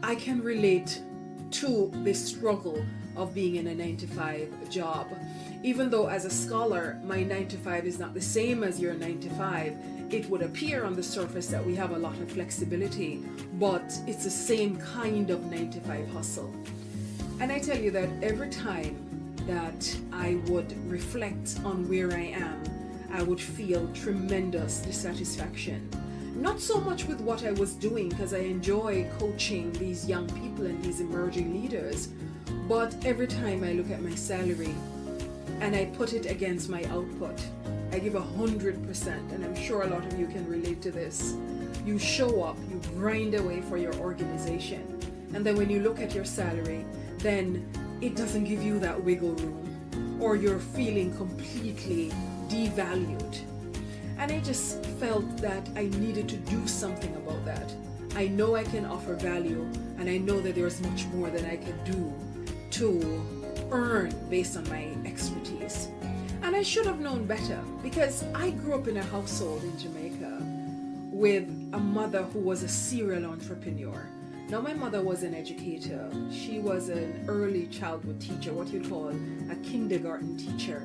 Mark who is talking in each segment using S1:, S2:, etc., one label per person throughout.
S1: I can relate to this struggle of being in a 9 to 5 job. Even though as a scholar, my 9 to 5 is not the same as your 9 to 5, it would appear on the surface that we have a lot of flexibility, but it's the same kind of 9 to 5 hustle. And I tell you that every time that I would reflect on where I am, I would feel tremendous dissatisfaction. Not so much with what I was doing, because I enjoy coaching these young people and these emerging leaders, but every time I look at my salary and I put it against my output, I give 100%, and I'm sure a lot of you can relate to this. You show up, you grind away for your organization, and then when you look at your salary, then it doesn't give you that wiggle room, or you're feeling completely devalued. And I just felt that I needed to do something about that. I know I can offer value, and I know that there's much more that I can do to earn based on my expertise. And I should have known better, because I grew up in a household in Jamaica with a mother who was a serial entrepreneur. Now, my mother was an educator. She was an early childhood teacher, what you'd call a kindergarten teacher.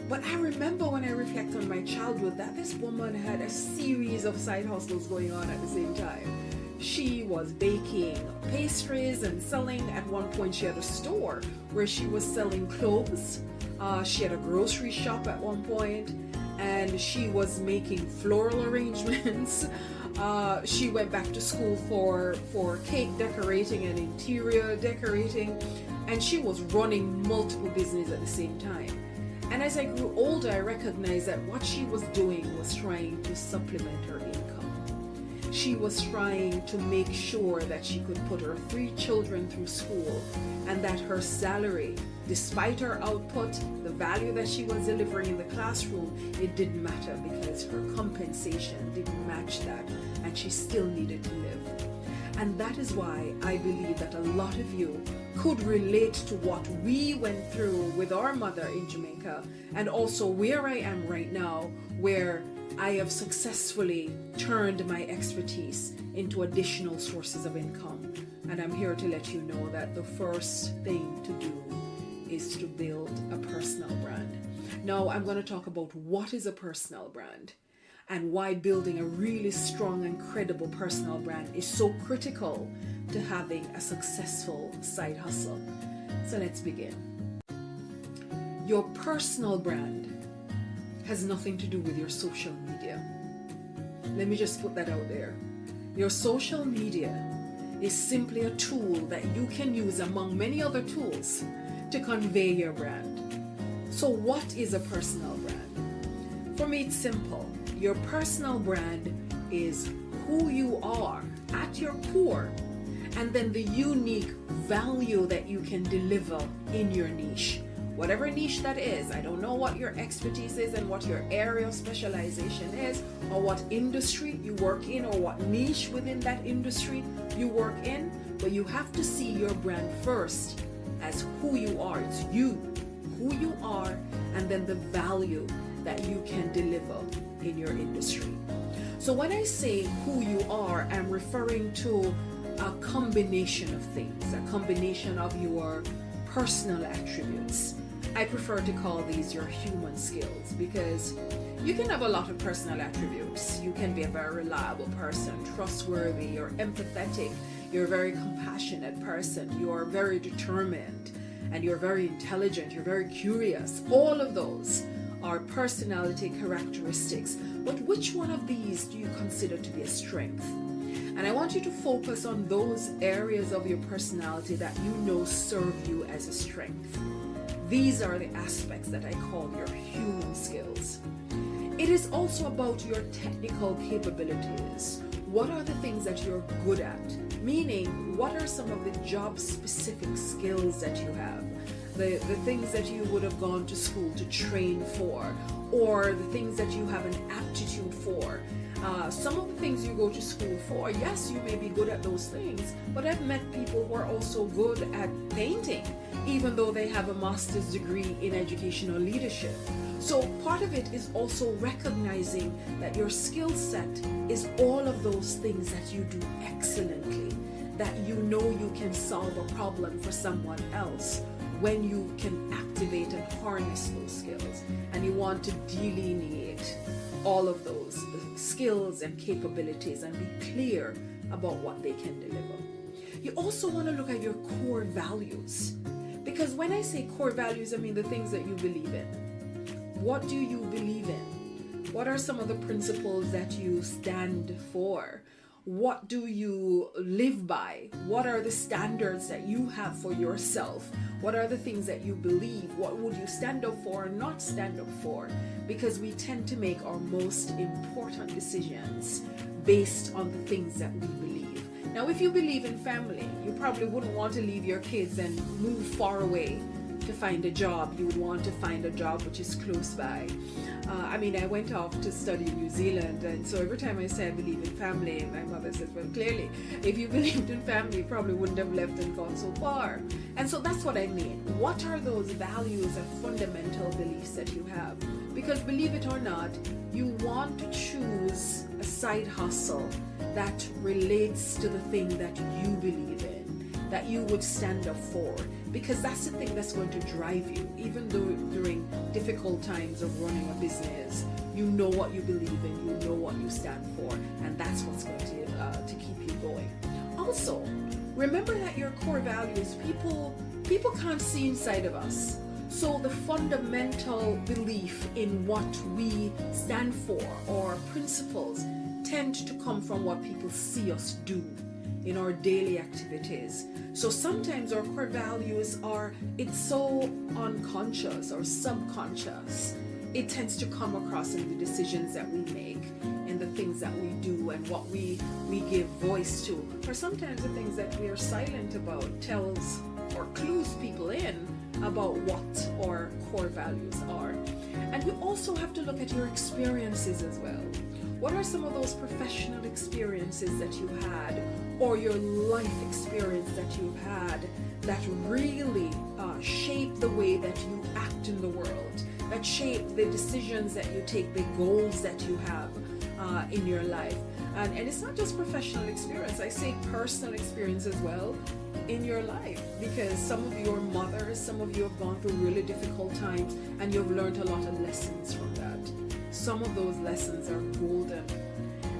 S1: But I remember when I reflect on my childhood that this woman had a series of side hustles going on at the same time. She was baking pastries and selling. At one point, she had a store where she was selling clothes. She had a grocery shop at one point, and she was making floral arrangements. She went back to school for cake decorating and interior decorating, and she was running multiple businesses at the same time. And as I grew older, I recognized that what she was doing was trying to supplement her income. She was trying to make sure that she could put her 3 children through school, and that her salary, despite her output, the value that she was delivering in the classroom, it didn't matter, because her compensation didn't match that, and she still needed to live. And that is why I believe that a lot of you could relate to what we went through with our mother in Jamaica, and also where I am right now, where I have successfully turned my expertise into additional sources of income. And I'm here to let you know that the first thing to do is to build a personal brand. Now, I'm going to talk about what is a personal brand, and why building a really strong and credible personal brand is so critical to having a successful side hustle. So let's begin. Your personal brand has nothing to do with your social media. Let me just put that out there. Your social media is simply a tool that you can use among many other tools to convey your brand. So what is a personal brand? For me, it's simple. Your personal brand is who you are at your core, and then the unique value that you can deliver in your niche. Whatever niche that is, I don't know what your expertise is and what your area of specialization is, or what industry you work in, or what niche within that industry you work in, but you have to see your brand first as who you are. It's you, who you are, and then the value that you can deliver in your industry. So when I say who you are, I'm referring to a combination of things, a combination of your personal attributes. I prefer to call these your human skills, because you can have a lot of personal attributes. You can be a very reliable person, trustworthy, you're empathetic, you're a very compassionate person, you are very determined, and you're very intelligent, you're very curious. All of those are personality characteristics. But which one of these do you consider to be a strength? And I want you to focus on those areas of your personality that you know serve you as a strength. These are the aspects that I call your human skills. It is also about your technical capabilities. What are the things that you're good at? Meaning, what are some of the job-specific skills that you have? The things that you would have gone to school to train for, or the things that you have an aptitude for. Some of the things you go to school for, yes, you may be good at those things, but I've met people who are also good at painting, even though they have a master's degree in educational leadership. So part of it is also recognizing that your skill set is all of those things that you do excellently. that you know you can solve a problem for someone else when you can activate and harness those skills. And you want to delineate all of those skills and capabilities and be clear about what they can deliver. You also want to look at your core values. Because when I say core values, I mean the things that you believe in. What do you believe in? What are some of the principles that you stand for? What do you live by? What are the standards that you have for yourself? What are the things that you believe? What would you stand up for or not stand up for? Because we tend to make our most important decisions based on the things that we believe. Now, if you believe in family, you probably wouldn't want to leave your kids and move far away to find a job. You would want to find a job which is close by. I went off to study in New Zealand, and so every time I say I believe in family, my mother says, well, clearly, if you believed in family, you probably wouldn't have left and gone so far. And so that's what I mean. What are those values and fundamental beliefs that you have? Because believe it or not, you want to choose a side hustle that relates to the thing that you believe in, that you would stand up for, because that's the thing that's going to drive you. Even though during difficult times of running a business, you know what you believe in, you know what you stand for, and that's what's going to keep you going. Also, remember that your core values, people can't see inside of us. So the fundamental belief in what we stand for or principles tend to come from what people see us do in our daily activities. So sometimes our core values it's so unconscious or subconscious. It tends to come across in the decisions that we make, in the things that we do, and what we give voice to. Or sometimes the things that we are silent about tells or clues people in about what our core values are. And you also have to look at your experiences as well. What are some of those professional experiences that you had, or your life experience that you've had, that really shape the way that you act in the world, that shape the decisions that you take, the goals that you have in your life? And it's not just professional experience, I say personal experience as well in your life, because some of you are mothers, some of you have gone through really difficult times, and you've learned a lot of lessons from that. Some of those lessons are golden,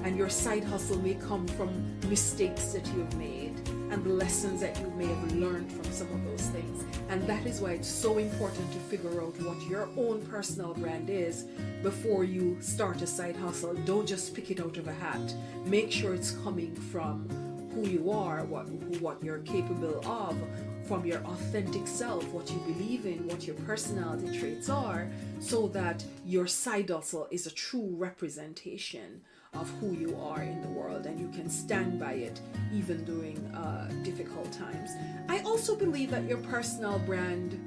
S1: and your side hustle may come from mistakes that you've made and the lessons that you may have learned from some of those things. And that is why it's so important to figure out what your own personal brand is before you start a side hustle. Don't just pick it out of a hat. Make sure it's coming from who you are, what you're capable of, from your authentic self, what you believe in, what your personality traits are, so that your side hustle is a true representation of who you are in the world, and you can stand by it even during difficult times. I also believe that your personal brand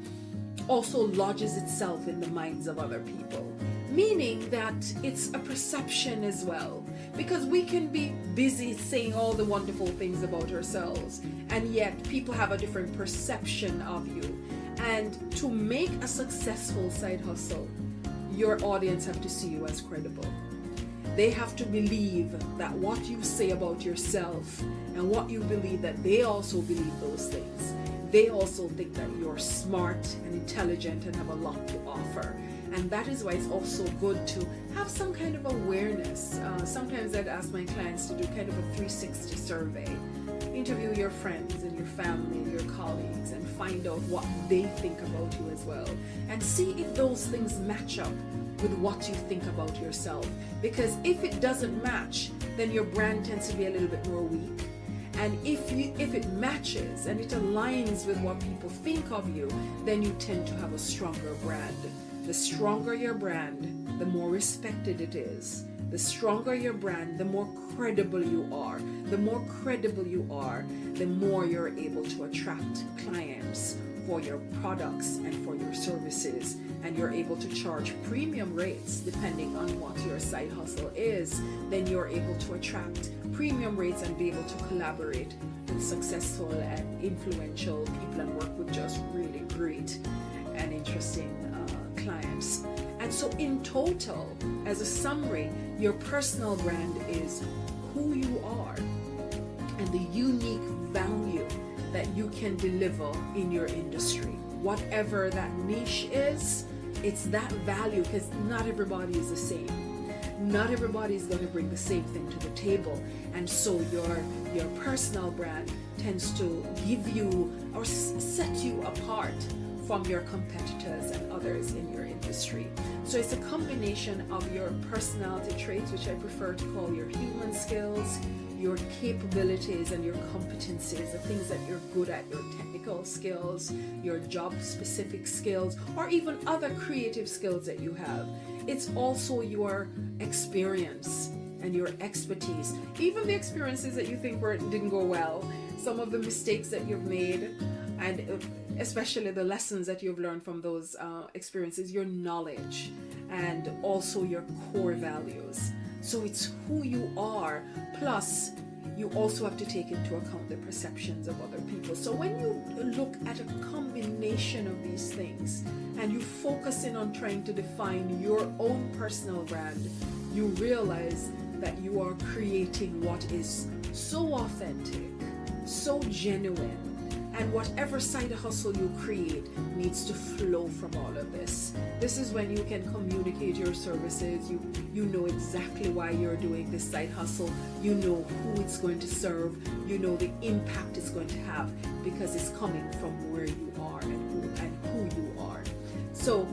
S1: also lodges itself in the minds of other people, meaning that it's a perception as well, because we can be busy saying all the wonderful things about ourselves, and yet people have a different perception of you. And to make a successful side hustle, your audience have to see you as credible. They have to believe that what you say about yourself and what you believe, that they also believe those things. They also think that you're smart and intelligent and have a lot to offer. And that is why it's also good to have some kind of awareness. Sometimes I'd ask my clients to do kind of a 360 survey. Interview your friends and your family and your colleagues and find out what they think about you as well. And see if those things match up with what you think about yourself. Because if it doesn't match, then your brand tends to be a little bit more weak. And if it matches and it aligns with what people think of you, then you tend to have a stronger brand. The stronger your brand, the more respected it is. The stronger your brand, the more credible you are. The more credible you are, the more you're able to attract clients for your products and for your services. And you're able to charge premium rates depending on what your side hustle is. Then you're able to attract premium rates and be able to collaborate with successful and influential people and work with just really great and interesting clients. And so in total, as a summary, your personal brand is who you are and the unique value that you can deliver in your industry. Whatever that niche is, it's that value, because not everybody is the same. Not everybody is going to bring the same thing to the table, and so your personal brand tends to give you or set you apart from your competitors and others in your industry. So it's a combination of your personality traits, which I prefer to call your human skills, your capabilities and your competencies, the things that you're good at, your technical skills, your job specific skills, or even other creative skills that you have. It's also your experience and your expertise, even the experiences that you think didn't go well, some of the mistakes that you've made, and especially the lessons that you've learned from those experiences, your knowledge, and also your core values. So it's who you are, plus you also have to take into account the perceptions of other people. So when you look at a combination of these things and you focus in on trying to define your own personal brand, you realize that you are creating what is so authentic, so genuine, and whatever side hustle you create needs to flow from all of this. This is when you can communicate your services. You know exactly why you're doing this side hustle. You know who it's going to serve. You know the impact it's going to have, because it's coming from where you are and who you are. So